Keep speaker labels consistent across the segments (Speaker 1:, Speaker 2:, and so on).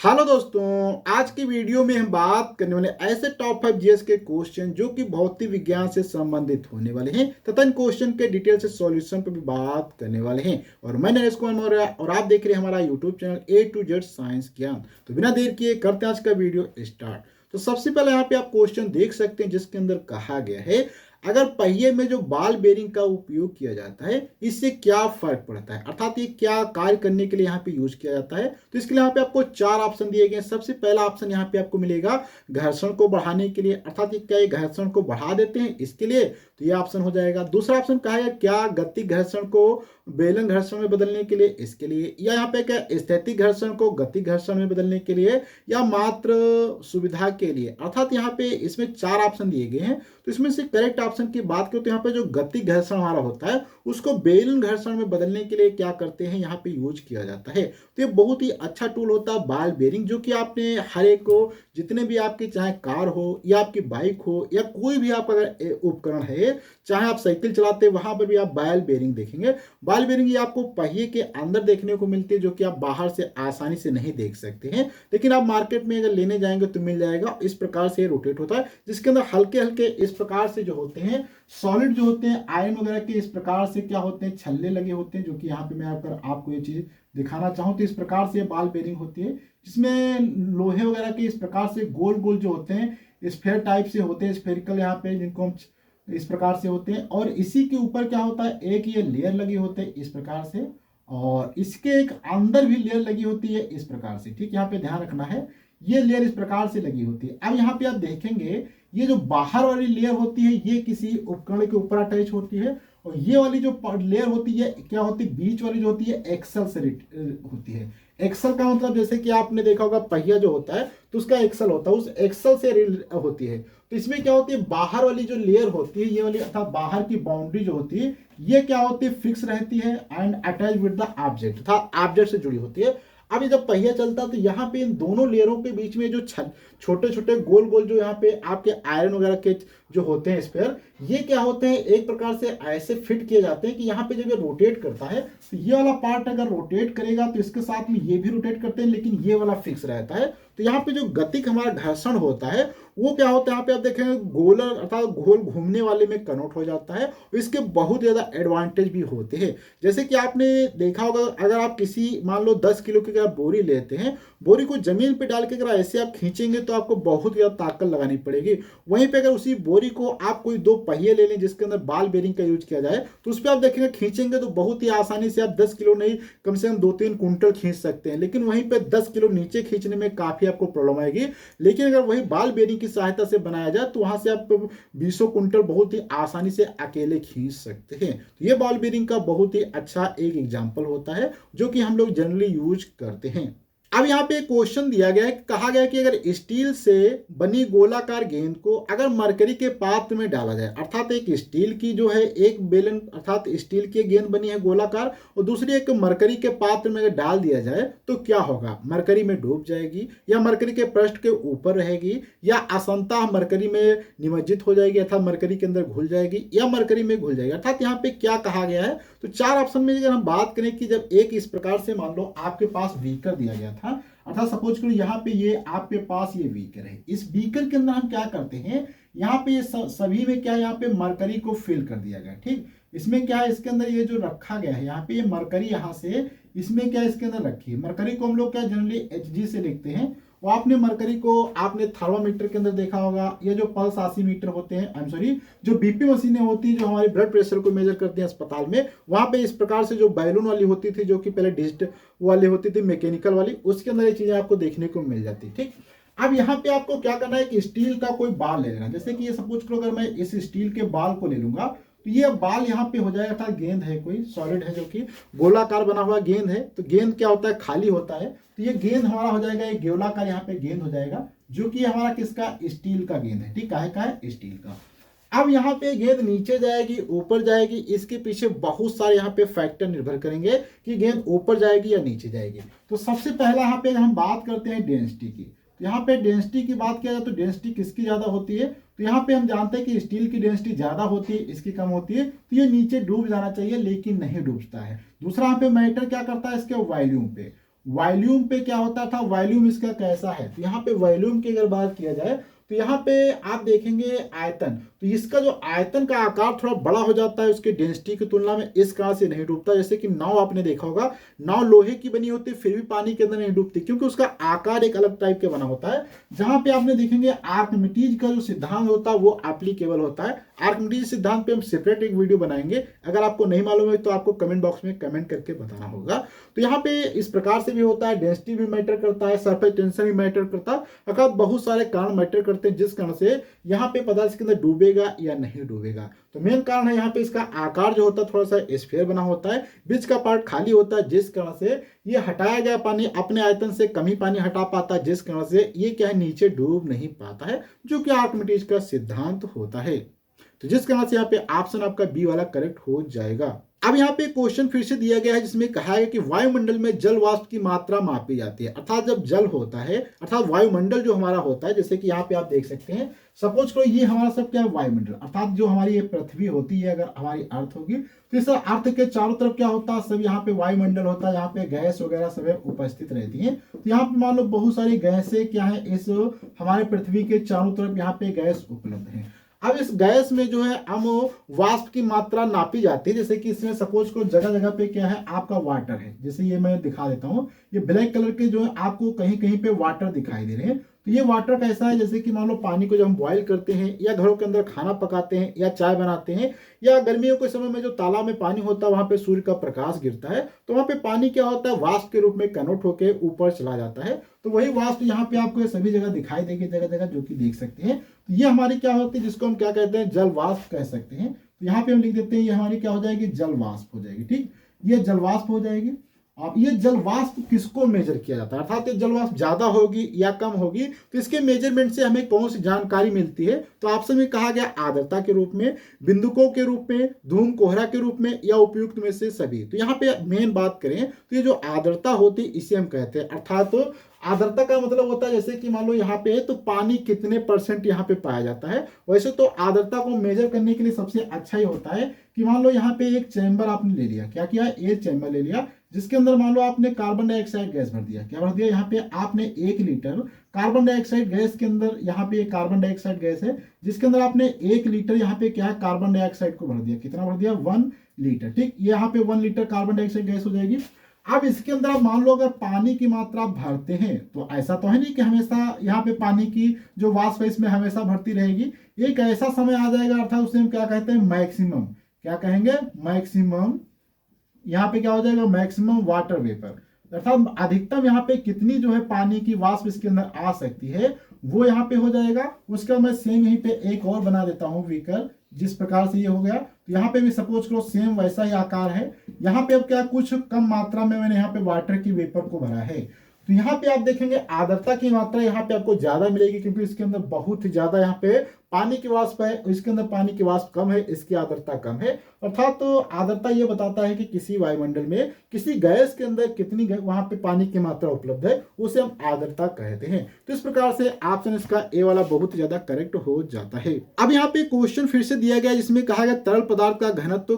Speaker 1: Hello दोस्तों, आज की वीडियो में हम बात करने वाले ऐसे टॉप 5 जीएस के क्वेश्चन जो कि भौतिक विज्ञान से संबंधित होने वाले हैं तथा इन क्वेश्चन के डिटेल से सॉल्यूशन पर भी बात करने वाले हैं। और मैं नरेश कुमार मौर्य और आप देख रहे हैं हमारा YouTube channel A to Z science ज्ञान। तो बिना देर किए करते हैं आज का वीडियो स्टार्ट। तो सबसे पहले यहाँ पे आप क्वेश्चन देख सकते हैं जिसके अंदर कहा गया है, अगर पहिए में जो बॉल बेरिंग का उपयोग किया जाता है इससे क्या फर्क पड़ता है, अर्थात ये क्या कार्य करने के लिए यहाँ पे यूज किया जाता है। तो इसके लिए यहाँ पे आपको 4 ऑप्शन दिए गए हैं। सबसे पहला ऑप्शन यहाँ पे आपको मिलेगा घर्षण को बढ़ाने के लिए, अर्थात ये क्या ये घर्षण को बढ़ा देते हैं इसके लिए, तो ये ऑप्शन हो जाएगा। दूसरा ऑप्शन कहा है क्या गति घर्षण को बेलन घर्षण में बदलने के लिए, इसके लिए, या यहाँ पे क्या स्थैतिक घर्षण को गति घर्षण में बदलने के लिए, या मात्र सुविधा के लिए। अर्थात यहाँ पे इसमें 4 ऑप्शन दिए गए हैं। तो इसमें से करेक्ट ऑप्शन की बात करें तो यहाँ पे जो गति घर्षण हमारा होता है उसको बेलन घर्षण में बदलने के लिए क्या करते हैं, यहाँ पे यूज किया जाता है। तो ये बहुत ही अच्छा टूल होता है बॉल बेरिंग, जो कि आपने हर एक को, जितने भी आपकी चाहे कार हो या आपकी बाइक हो या कोई भी आप अगर उपकरण है, चाहे आप साइकिल चलाते हैं वहां पर भी आप बॉल बेरिंग देखेंगे। बॉल बेरिंग ये आपको पहिए के अंदर देखने को मिलती है, जो कि आप बाहर से आसानी से नहीं देख सकते हैं, लेकिन आप मार्केट में अगर लेने जाएंगे तो मिल जाएगा। इस प्रकार से रोटेट होता है, जिसके अंदर हल्के हल्के इस प्रकार से जो होते हैं सॉलिड जो होते हैं आयरन वगैरह के, इस प्रकार से क्या होते हैं छल्ले लगे होते हैं, जो कि यहाँ पे मैं आपको ये चीज दिखाना चाहूँ तो इस प्रकार से बॉल बेरिंग होती है, जिसमें लोहे वगैरह के इस प्रकार से गोल गोल जो होते हैं स्फेयर टाइप से होते हैं, स्फेरिकल यहाँ पे, जिनको हम इस प्रकार से होते हैं। और इसी के ऊपर क्या होता है, एक ये लेयर लगी होते हैं इस प्रकार से, और इसके एक अंदर भी लेयर लगी होती है इस प्रकार से। ठीक, यहाँ पे ध्यान रखना है, ये लेयर इस प्रकार से लगी होती है। अब यहाँ पे आप देखेंगे ये जो बाहर वाली लेयर होती है ये किसी उपकरण के ऊपर अटैच होती है, और ये वाली जो लेयर होती है क्या होती है, बीच वाली जो होती है एक्सल से होती है। एक्सल का मतलब जैसे कि आपने देखा होगा पहिया जो होता है तो उसका एक्सल होता है, उस एक्सल से होती है। तो इसमें क्या होती है, बाहर वाली जो लेयर होती है ये वाली, अर्थात बाहर की बाउंड्री जो होती है ये क्या होती है, फिक्स रहती है and attach with the object, अर्थात ऑब्जेक्ट से जुड़ी होती है। अब ये जब पहिया चलता है तो यहाँ पे इन दोनों लेयरों के बीच में जो छोटे छोटे गोल गोल जो यहाँ पे आपके आयरन वगैरह के जो होते हैं स्पेयर, ये क्या होते हैं एक प्रकार से ऐसे फिट किए जाते हैं कि यहाँ पे जब ये रोटेट करता है तो ये वाला पार्ट अगर रोटेट करेगा तो इसके साथ में ये भी रोटेट करते हैं, लेकिन ये वाला फिक्स रहता है। तो यहाँ पे जो गतिक हमारा घर्षण होता है वो क्या होता है, यहाँ पे आप देखेंगे गोलर अर्थात गोल घूमने वाले में कन्वर्ट हो जाता है, और इसके बहुत ज्यादा एडवांटेज भी होते हैं। जैसे कि आपने देखा होगा, अगर आप किसी मान लो 10 किलो की अगर बोरी लेते हैं, बोरी को जमीन पे डाल के अगर ऐसे आप खींचेंगे तो आपको बहुत ज्यादा ताकत लगानी पड़ेगी। वहीं पे अगर उसी बोरी को आप कोई 2 पहिए ले लें जिसके अंदर बॉल बेरिंग का यूज किया जाए तो उस पर आप देखेंगे खींचेंगे तो बहुत ही आसानी से आप 10 किलो नहीं कम से कम 2-3 कुंटल खींच सकते हैं, लेकिन वहीं पे 10 किलो नीचे खींचने में काफी आपको प्रॉब्लम आएगी। लेकिन अगर वही बॉल बेरिंग की सहायता से बनाया जाए तो वहां से आप 20 कुंटल बहुत ही आसानी से अकेले खींच सकते हैं। तो ये बॉल बेरिंग का बहुत ही अच्छा एक एग्जाम्पल होता है जो कि हम लोग जनरली यूज करते हैं। अब यहाँ पे एक क्वेश्चन दिया गया है, कहा गया कि अगर स्टील से बनी गोलाकार गेंद को अगर मरकरी के पात्र में डाला जाए, अर्थात एक स्टील की जो है एक बेलन अर्थात स्टील की गेंद बनी है गोलाकार, और दूसरी एक मरकरी के पात्र में अगर डाल दिया जाए तो क्या होगा, मरकरी में डूब जाएगी, या मरकरी के पृष्ठ के ऊपर रहेगी, या असंतः मरकरी में निमज्जित हो जाएगी अर्थात मरकरी के अंदर घुल जाएगी, या मरकरी में घुल जाएगी। अर्थात यहाँ पे क्या कहा गया है, तो 4 ऑप्शन में अगर हम बात करें कि जब एक इस प्रकार से मान लो आपके पास बीकर दिया गया था, अर्थात सपोज करो यहाँ पे ये आपके पास ये बीकर है, इस बीकर के अंदर हम क्या करते हैं, यहाँ पे ये सभी में क्या यहाँ पे मरकरी को फिल कर दिया गया। ठीक, इसमें क्या है, इसके अंदर ये जो रखा गया है यहाँ पे ये मरकरी, यहाँ से इसमें क्या इसके अंदर रखी है मरकरी को हम लोग क्या जनरली Hg से लिखते हैं। वो आपने मरकरी को आपने थर्मामीटर के अंदर देखा होगा, ये जो पल्स ऑक्सीमीटर होते हैं, आई एम सॉरी, जो बीपी मशीनें होती है जो हमारे ब्लड प्रेशर को मेजर करते हैं अस्पताल में, वहां पे इस प्रकार से जो बैलून वाली होती थी, जो कि पहले डिजिटल वाली होती थी मैकेनिकल वाली, उसके अंदर ये चीजें आपको देखने को मिल जाती। ठीक, अब यहाँ पे आपको क्या करना है कि स्टील का कोई बाल ले लेना, जैसे कि ये सपोज करो अगर मैं इस स्टील के बाल को ले लूंगा तो ये बाल यहाँ पे हो जाएगा, था गेंद है कोई सॉलिड है जो कि गोलाकार बना हुआ गेंद है, तो गेंद क्या होता है खाली होता है, तो ये गेंद हमारा हो जाएगा एक गोलाकार यहाँ पे गेंद हो जाएगा, जो कि हमारा किसका, स्टील का गेंद है। ठीक, काहे का है, स्टील का। अब यहाँ पे गेंद नीचे जाएगी ऊपर जाएगी, इसके पीछे बहुत सारे यहाँ पे फैक्टर निर्भर करेंगे कि गेंद ऊपर जाएगी या नीचे जाएगी। तो सबसे पहला यहाँ पे हम बात करते हैं डेंसिटी की, तो यहाँ पे डेंसिटी की बात किया जाए तो डेंसिटी किसकी ज्यादा होती है, तो यहाँ पे हम जानते हैं कि स्टील की डेंसिटी ज्यादा होती है, इसकी कम होती है, तो ये नीचे डूब जाना चाहिए लेकिन नहीं डूबता है। दूसरा यहाँ पे मैटर क्या करता है, इसके वॉल्यूम पे, वॉल्यूम पे क्या होता था, वॉल्यूम इसका कैसा है, तो यहाँ पे वॉल्यूम की अगर बात किया जाए तो यहाँ पे आप देखेंगे आयतन, तो इसका जो आयतन का आकार थोड़ा बड़ा हो जाता है उसके डेंसिटी की तुलना में, इस कारण से नहीं डूबता। जैसे कि नाव आपने देखा होगा, नाव लोहे की बनी होती है फिर भी पानी के अंदर नहीं डूबती, क्योंकि उसका आकार एक अलग टाइप के बना होता है। जहां पे आपने देखेंगे आर्किमिडीज का जो सिद्धांत होता है वो एप्लीकेबल होता है। आर्किमिडीज सिद्धांत पे हम सेपरेट एक वीडियो बनाएंगे, अगर आपको नहीं मालूम है तो आपको कमेंट बॉक्स में कमेंट करके बताना होगा। तो यहाँ पे इस प्रकार से भी होता है, डेंसिटी भी मैटर करता है, सरफेस टेंशन भी मैटर करता है, अर्थात बहुत सारे कारण मैटर करते हैं जिस कारण से यहाँ पे पदार्थ इसके अंदर डूबेगा या नहीं डूबेगा। तो मेन कारण है यहाँ पे इसका आकार जो होता है थोड़ा सा स्फीयर बना होता है, बीच का पार्ट खाली होता है, जिस कारण से ये हटाया गया पानी अपने आयतन से कम ही पानी हटा पाता है, जिस कारण से ये क्या है नीचे डूब नहीं पाता है, जो कि आर्किमिडीज का सिद्धांत होता है। तो जिस कारण से यहाँ पे ऑप्शन आपका बी वाला करेक्ट हो जाएगा। अब यहाँ पे क्वेश्चन फिर से दिया गया है जिसमें कहा है कि वायुमंडल में जल वाष्प की मात्रा मापी जाती है, अर्थात जब जल होता है, अर्थात वायुमंडल जो हमारा होता है, जैसे कि यहाँ पे आप देख सकते हैं, सपोज करो ये हमारा सब क्या है वायुमंडल, अर्थात जो हमारी ये पृथ्वी होती है, अगर हमारी अर्थ होगी तो इस अर्थ के चारों तरफ क्या होता है, सब यहाँ पे वायुमंडल होता है, यहाँ पे गैस वगैरह सब उपस्थित रहती है। तो यहाँ पे मान लो बहुत सारी गैसें क्या है इस हमारे पृथ्वी के चारों तरफ यहाँ पे गैस उपलब्ध है। अब इस गैस में जो है हम वाष्प की मात्रा नापी जाती है, जैसे कि इसमें सपोज को जगह जगह पे क्या है आपका वाटर है, जैसे ये मैं दिखा देता हूँ, ये ब्लैक कलर के जो है आपको कहीं कहीं पे वाटर दिखाई दे रहे हैं। तो ये वाटर कैसा है, जैसे कि मान लो पानी को जब हम बॉईल करते हैं या घरों के अंदर खाना पकाते हैं या चाय बनाते हैं, या गर्मियों के समय में जो तालाब में पानी होता है वहां पे सूर्य का प्रकाश गिरता है, तो वहां पे पानी क्या होता है वाष्प के रूप में कन्वर्ट होकर ऊपर चला जाता है। तो वही वाष्प यहाँ पे आपको सभी जगह दिखाई देगी, जगह जगह, जो कि देख सकते हैं। तो ये हमारी क्या होती है, जिसको हम क्या कहते हैं जल वाष्प कह सकते हैं। तो यहाँ पे हम लिख देते हैं ये हमारी क्या हो जाएगी, जल वाष्प हो जाएगी। ठीक, ये जल वाष्प हो जाएगी। अब ये जल वाष्प किसको मेजर किया जाता है, अर्थात ये जल वाष्प ज्यादा होगी या कम होगी, तो इसके मेजरमेंट से हमें कौन सी जानकारी मिलती है, तो ऑप्शन में कहा गया आर्द्रता के रूप में, बिंदुकों के रूप में, धूम कोहरा के रूप में, या उपयुक्त में से सभी। तो यहाँ पे मेन बात करें तो ये जो आर्द्रता होती है इसे हम कहते हैं, अर्थात तो आर्द्रता का मतलब होता है जैसे कि मान लो यहाँ पे तो पानी कितने % यहाँ पे पाया जाता है। वैसे तो आर्द्रता को मेजर करने के लिए सबसे अच्छा ही होता है कि मान लो यहाँ पे एक चैम्बर आपने ले लिया, क्या किया, एक चैम्बर ले लिया, जिसके अंदर मान लो आपने कार्बन डाइऑक्साइड गैस भर दिया, क्या भर दिया, यहाँ पे आपने 1 लीटर कार्बन डाइऑक्साइड गैस के अंदर, यहाँ पे कार्बन डाइऑक्साइड गैस है जिसके अंदर आपने 1 लीटर यहाँ पे क्या है कार्बन डाइऑक्साइड को भर दिया, कितना भर दिया, 1 लीटर। ठीक, यहाँ पे 1 लीटर कार्बन डाइऑक्साइड गैस हो जाएगी। अब इसके अंदर आप मान लो अगर पानी की मात्रा आप भरते हैं, तो ऐसा तो है नहीं कि हमेशा यहाँ पे पानी की जो वाष्प है इसमें हमेशा भरती रहेगी, एक ऐसा समय आ जाएगा, अर्थात उसे हम क्या कहते हैं मैक्सिमम, क्या कहेंगे, मैक्सिमम, यहाँ पे क्या हो जाएगा मैक्सिमम वाटर वेपर, अर्थात अधिकतम यहाँ पे कितनी जो है पानी की वाष्प इसके अंदर आ सकती है वो यहाँ पे हो जाएगा। उसका मैं सेम यहीं पे एक और बना देता हूँ व्हीकल, जिस प्रकार से ये हो गया, तो यहाँ पे भी सपोज करो सेम वैसा ही आकार है। यहाँ पे अब क्या कुछ कम मात्रा में मैंने यहाँ पे वाटर की वेपर को भरा है, तो यहाँ पे आप देखेंगे आर्द्रता की मात्रा यहाँ पे आपको ज्यादा मिलेगी, क्योंकि इसके अंदर बहुत ही ज्यादा यहाँ पे पानी की वाष्प है, इसके अंदर पानी की वाष्प कम है, इसकी आर्द्रता कम है। अर्थात तो आर्द्रता ये बताता है कि किसी वायुमंडल में किसी गैस के अंदर कितनी वहां पे पानी की मात्रा उपलब्ध है, उसे हम आर्द्रता कहते हैं। तो इस प्रकार से ऑप्शन इसका ए वाला बहुत ज्यादा करेक्ट हो जाता है। अब यहाँ पे क्वेश्चन फिर से दिया गया जिसमें कहा गया तरल पदार्थ का घनत्व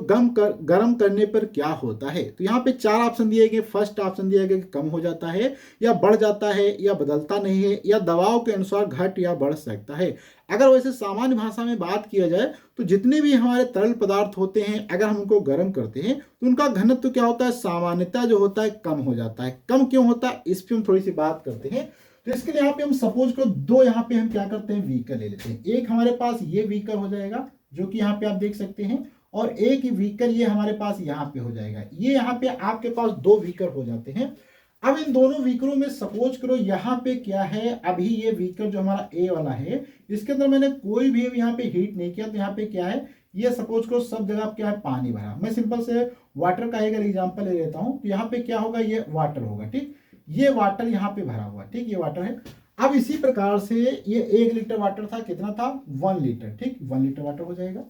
Speaker 1: गर्म करने पर क्या होता है। तो यहाँ पे 4 ऑप्शन दिए गए। फर्स्ट ऑप्शन दिया गया कि कम हो जाता है, या बढ़ जाता है, या बदलता नहीं है, या दबाव के अनुसार घट या बढ़ सकता है। अगर वैसे सामान्य भाषा में बात किया जाए तो जितने भी हमारे तरल पदार्थ होते हैं अगर हम उनको गर्म करते हैं तो उनका घनत्व क्या होता है, सामान्यतः जो होता है कम हो जाता है। कम क्यों होता है इस पर हम थोड़ी सी बात करते हैं। तो इसके लिए यहाँ पे हम सपोज करो 2 यहाँ पे हम क्या करते हैं व्हीकल ले लेते हैं। एक हमारे पास ये व्हीकल हो जाएगा जो कि यहाँ पे आप देख सकते हैं, और एक ही व्हीकल ये हमारे पास यहाँ पे हो जाएगा। ये यहाँ पे आपके पास 2 व्हीकल हो जाते हैं। अब इन दोनों व्हीकलों में सपोज करो यहाँ पे क्या है, अभी ये व्हीकल जो हमारा ए वाला है इसके अंदर मैंने कोई भी यहाँ पे हीट नहीं किया, तो यहाँ पे क्या है, ये सपोज करो सब जगह क्या है पानी भरा। मैं सिंपल से वाटर का एक एग्जांपल ले लेता हूँ, तो यहाँ पे क्या होगा, ये वाटर होगा। ठीक, ये वाटर यहाँ पे भरा हुआ, ठीक, ये वाटर है। अब इसी प्रकार से ये 1 लीटर वाटर था, कितना था, 1 लीटर। ठीक, 1 लीटर वाटर हो जाएगा।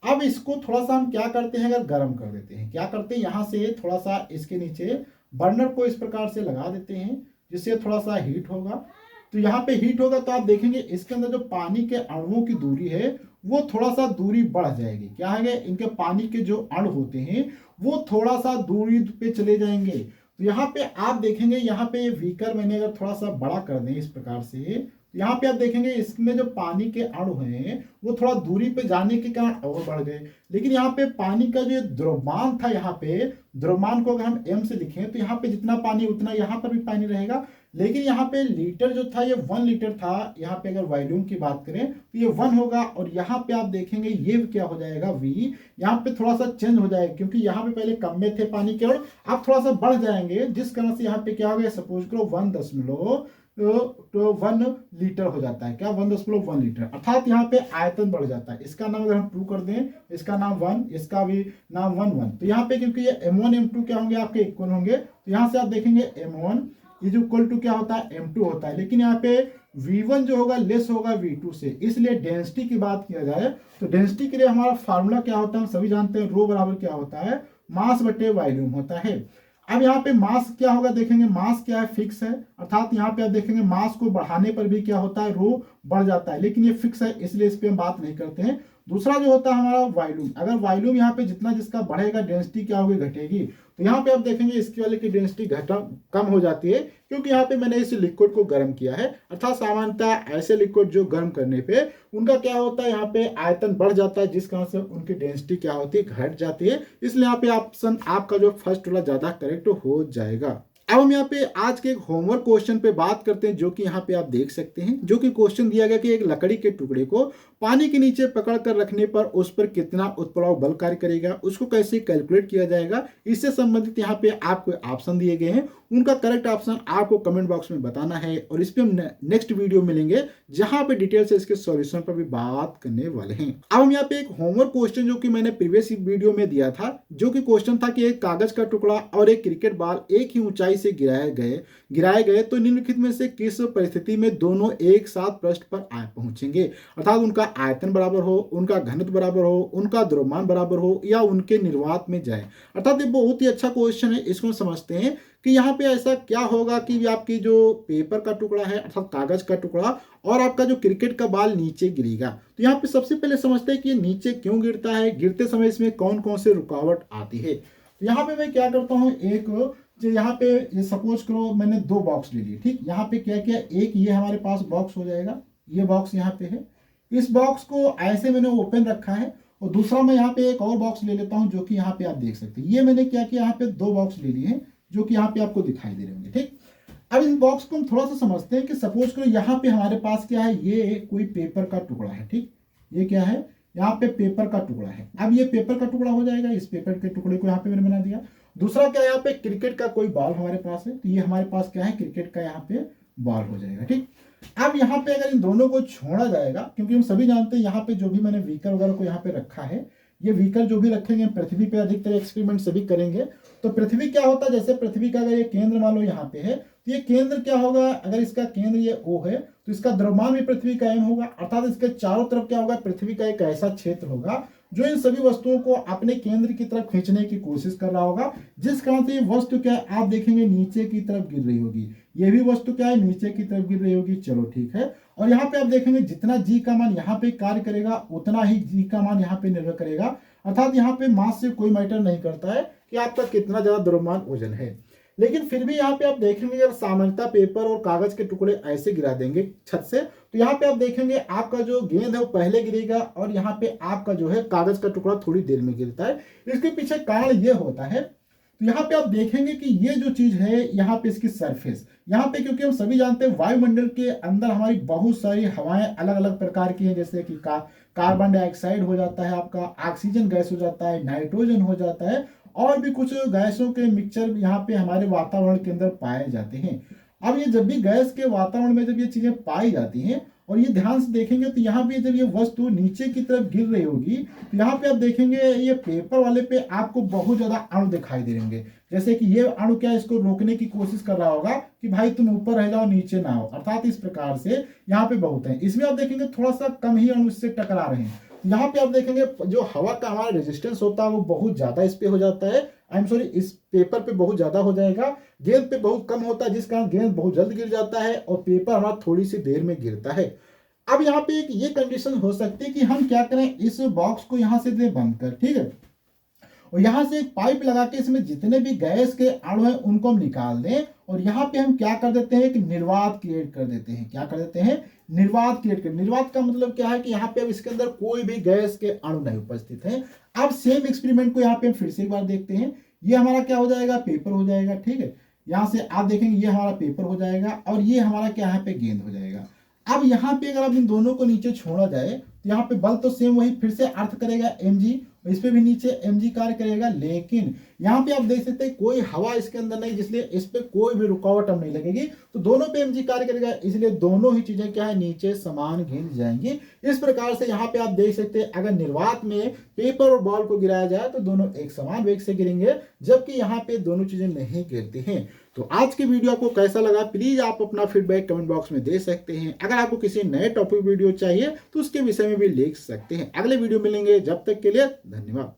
Speaker 1: अब इसको थोड़ा सा हम क्या करते हैं, अगर गर्म कर देते हैं, क्या करते हैं, यहाँ से थोड़ा सा इसके नीचे बर्नर को इस प्रकार से लगा देते हैं जिससे थोड़ा सा हीट होगा। तो यहाँ पे हीट होगा तो आप देखेंगे इसके अंदर जो पानी के अणुओं की दूरी है वो थोड़ा सा दूरी बढ़ जाएगी। क्या है, इनके पानी के जो अणु होते हैं वो थोड़ा सा दूरी पे चले जाएंगे। तो यहाँ पे आप देखेंगे, यहाँ पे व्हीकल मैंने अगर थोड़ा सा बड़ा कर दें इस प्रकार से, यहाँ पे आप देखेंगे इसमें जो पानी के अणु हैं वो थोड़ा दूरी पे जाने के कारण और बढ़ गए। लेकिन यहाँ पे पानी का जो द्रव्यमान था, यहाँ पे द्रव्यमान को अगर हम m से लिखें तो यहाँ पे जितना पानी उतना यहाँ पर भी पानी रहेगा। लेकिन यहाँ पे लीटर जो था ये 1 लीटर था, यहाँ पे अगर वॉल्यूम की बात करें तो ये 1 होगा। और यहाँ पे आप देखेंगे ये क्या हो जाएगा v, यहाँ पे थोड़ा सा चेंज हो जाएगा क्योंकि यहाँ पे पहले कम में थे पानी के और आप थोड़ा सा बढ़ जाएंगे, जिस कारण से यहाँ पे क्या हो गया, सपोज करो 1 लीटर हो जाता है। क्या 1.1 लीटर, अर्थात यहाँ पे आयतन बढ़ जाता है। इसका नाम अगर हम 2 कर दें, इसका नाम 1, इसका भी नाम 1 तो यहाँ पे क्योंकि ये m1 m2 क्या होंगे, आपके इक्वल होंगे, तो यहाँ से आप देखेंगे m1 इज इक्वल टू क्या होता है, m2 होता है। लेकिन यहाँ पे v1 जो होगा लेस होगा v2 से, इसलिए डेंसिटी की बात किया जाए तो डेंसिटी के लिए हमारा फार्मूला क्या होता है, हम सभी जानते हैं, रो बराबर क्या होता है, मास बटे वॉल्यूम होता है। अब यहाँ पे मास क्या होगा, देखेंगे मास क्या है, फिक्स है, अर्थात यहाँ पे आप देखेंगे मास को बढ़ाने पर भी क्या होता है, रो बढ़ जाता है, लेकिन ये फिक्स है इसलिए इस पे हम बात नहीं करते हैं। दूसरा जो होता है हमारा वॉल्यूम, अगर वॉल्यूम यहाँ पे जितना जिसका बढ़ेगा डेंसिटी क्या होगी, घटेगी। तो यहाँ पे आप देखेंगे इसकी वाले की डेंसिटी कम हो जाती है क्योंकि यहाँ पे मैंने इस लिक्विड को गर्म किया है। अर्थात सामान्यतः ऐसे लिक्विड जो गर्म करने पे उनका क्या होता है, यहाँ पे आयतन बढ़ जाता है, जिस कारण से उनकी डेंसिटी क्या होती है, घट जाती है। इसलिए यहाँ पे ऑप्शन आपका जो फर्स्ट वाला ज्यादा करेक्ट हो जाएगा। अब हम यहाँ पे आज के एक होमवर्क क्वेश्चन पे बात करते हैं, जो कि यहाँ पे आप देख सकते हैं, जो कि क्वेश्चन दिया गया कि एक लकड़ी के टुकड़े को पानी के नीचे पकड़ कर रखने पर उस पर कितना उत्प्लाव बल कार्य करेगा, उसको कैसे कैलकुलेट किया जाएगा। इससे संबंधित यहाँ पे आपको ऑप्शन दिए गए हैं, उनका करेक्ट ऑप्शन आपको कमेंट बॉक्स में बताना है और इस पे हम नेक्स्ट वीडियो मिलेंगे जहां पे डिटेल से इसके सॉल्यूशन पर भी बात करने वाले हैं। अब हम यहाँ पे एक होमवर्क क्वेश्चन जो कि मैंने प्रीवियस वीडियो में दिया था, जो कि क्वेश्चन था कि एक कागज का टुकड़ा और एक क्रिकेट बॉल एक ही ऊंचाई से गिराए गए तो निम्नलिखित में से किस परिस्थिति में दोनों एक साथ पृष्ठ पर आ पहुंचेंगे, अर्थात उनका आयतन बराबर हो, उनका घनत्व बराबर हो, उनका द्रव्यमान बराबर हो या उनके निर्वात में जाए। अर्थात ये बहुत ही अच्छा क्वेश्चन है। इसको समझते हैं कि यहाँ पे ऐसा क्या होगा कि आपकी जो पेपर का टुकड़ा है अर्थात कागज का टुकड़ा और आपका जो क्रिकेट का बॉल नीचे गिरेगा। तो यहाँ पे सबसे पहले समझते हैं कि ये नीचे क्यों गिरता है, गिरते समय इसमें कौन कौन से रुकावट आती है। तो यहाँ पे मैं क्या करता हूँ, एक जो यहाँ पे ये सपोज करो मैंने 2 बॉक्स ले लिए, ठीक। यहाँ पे क्या किया, एक ये हमारे पास बॉक्स हो जाएगा, ये बॉक्स यहाँ पे है, इस बॉक्स को ऐसे मैंने ओपन रखा है और दूसरा मैं यहाँ पे एक और बॉक्स ले लेता हूँ, जो कि यहाँ पे आप देख सकते हैं। ये मैंने क्या किया, यहाँ पे 2 बॉक्स ले लिए हैं जो कि यहाँ पे आपको दिखाई दे रहे होंगे, ठीक। अब इस बॉक्स को हम थोड़ा सा समझते हैं कि सपोज करो यहाँ पे हमारे पास क्या है, ये कोई पेपर का टुकड़ा है, ठीक। ये क्या है, यहाँ पे पेपर का टुकड़ा है। अब ये पेपर का टुकड़ा हो जाएगा, इस पेपर के टुकड़े को यहाँ पे मैंने बना दिया। दूसरा क्या है, यहाँ पे क्रिकेट का कोई बॉल हमारे पास है, तो ये हमारे पास क्या है, क्रिकेट का यहाँ पे बॉल हो जाएगा, ठीक। अब यहाँ पे अगर इन दोनों को छोड़ा जाएगा, क्योंकि हम सभी जानते हैं यहाँ पे जो भी मैंने व्हीकल वगैरह को यहाँ पे रखा है, ये व्हीकल जो भी रखेंगे पृथ्वी पे अधिकतर एक्सपेरिमेंट सभी करेंगे। तो पृथ्वी क्या होता है, जैसे पृथ्वी का अगर ये केंद्र मान लो यहाँ पे है, तो ये केंद्र क्या होगा, अगर इसका केंद्र ये O है तो इसका द्रव्यमान भी पृथ्वी का m होगा, अर्थात इसके चारों तरफ क्या होगा, पृथ्वी का एक ऐसा क्षेत्र होगा जो इन सभी वस्तुओं को अपने केंद्र की तरफ खींचने की कोशिश कर रहा होगा, जिस कारण से ये वस्तु क्या है, आप देखेंगे नीचे की तरफ गिर रही होगी। ये भी वस्तु क्या है, नीचे की तरफ गिर रही होगी, चलो ठीक है। और यहाँ पे आप देखेंगे जितना जी का मान यहाँ पे कार्य करेगा उतना ही जी का मान यहाँ पे निर्भर करेगा, अर्थात यहाँ पे मास से कोई मैटर नहीं करता है कि आपका कितना ज्यादा द्रव्यमान वजन है। लेकिन फिर भी यहाँ पे आप देखेंगे अगर सामान्यतः पेपर और कागज के टुकड़े ऐसे गिरा देंगे छत से, तो यहाँ पे आप देखेंगे आपका जो गेंद है वो पहले गिरेगा और यहाँ पे आपका जो है कागज का टुकड़ा थोड़ी देर में गिरता है। इसके पीछे कारण ये होता है, तो यहाँ पे आप देखेंगे कि ये जो चीज है यहाँ पे इसकी सरफेस, यहाँ पे क्योंकि हम सभी जानते हैं वायुमंडल के अंदर हमारी बहुत सारी हवाएं अलग अलग प्रकार की हैं, जैसे कि कार्बन डाइऑक्साइड हो जाता है, आपका ऑक्सीजन गैस हो जाता है, नाइट्रोजन हो जाता है, और भी कुछ गैसों के मिक्सचर यहाँ पे हमारे वातावरण के अंदर पाए जाते हैं। अब ये जब भी गैस के वातावरण में जब ये चीजें पाई जाती हैं और ये ध्यान से देखेंगे तो यहाँ पे जब ये वस्तु नीचे की तरफ गिर रही होगी तो यहाँ पे आप देखेंगे ये पेपर वाले पे आपको बहुत ज्यादा अणु दिखाई दे होंगे, जैसे कि ये अणु क्या इसको रोकने की कोशिश कर रहा होगा कि भाई तुम ऊपर रह जाओ नीचे ना हो, अर्थात इस प्रकार से यहाँ पे बहुत है। इसमें आप देखेंगे थोड़ा सा कम ही अणु इससे टकरा रहे हैं। यहाँ पे आप देखेंगे जो हवा का हमारा रेजिस्टेंस होता है वो बहुत ज्यादा इस पे हो जाता है, इस पेपर पे बहुत ज्यादा हो जाएगा, गेंद पे बहुत कम होता है, जिस कारण गेंद बहुत जल्द गिर जाता है और पेपर हमारा थोड़ी सी देर में गिरता है। अब यहाँ पे एक ये कंडीशन हो सकती है कि हम क्या करें, इस बॉक्स को यहाँ से दे बंद कर, ठीक है, और यहाँ से एक पाइप लगा के इसमें जितने भी गैस के अणु हैं उनको हम निकाल दें और यहाँ पे हम क्या कर देते हैं कि निर्वात क्रिएट कर देते हैं। क्या कर देते हैं? निर्वात क्रिएट कर। निर्वात का मतलब क्या है कि यहाँ पे अब इसके अंदर कोई भी गैस के अणु नहीं उपस्थित है। अब सेम एक्सपेरिमेंट को यहाँ पे हम फिर से एक बार देखते हैं। ये हमारा क्या हो जाएगा? पेपर हो जाएगा। ठीक है, यहाँ से आप देखेंगे ये हमारा पेपर हो जाएगा और ये हमारा क्या यहाँ पे गेंद हो जाएगा। अब यहाँ पे अगर अब इन दोनों को नीचे छोड़ा जाए तो यहाँ पे बल तो सेम वही फिर से अर्थ करेगा mg, इस पे भी नीचे mg कार्य करेगा, लेकिन यहाँ पे आप देख सकते हैं कोई हवा इसके अंदर नहीं, जिसलिए इस पे कोई भी रुकावट अब नहीं लगेगी, तो दोनों पे mg कार्य करेगा, इसलिए दोनों ही चीजें क्या है? नीचे समान गिर जाएंगी। इस प्रकार से यहाँ पे आप देख सकते हैं अगर निर्वात में पेपर और बॉल को गिराया जाए तो दोनों एक समान वेग से गिरेंगे, जबकि यहाँ पे दोनों चीजें नहीं गिरती हैं। तो आज की वीडियो आपको कैसा लगा प्लीज आप अपना फीडबैक कमेंट बॉक्स में दे सकते हैं। अगर आपको किसी नए टॉपिक वीडियो चाहिए तो उसके विषय में भी लिख सकते हैं। अगले वीडियो मिलेंगे, जब तक के लिए धन्यवाद।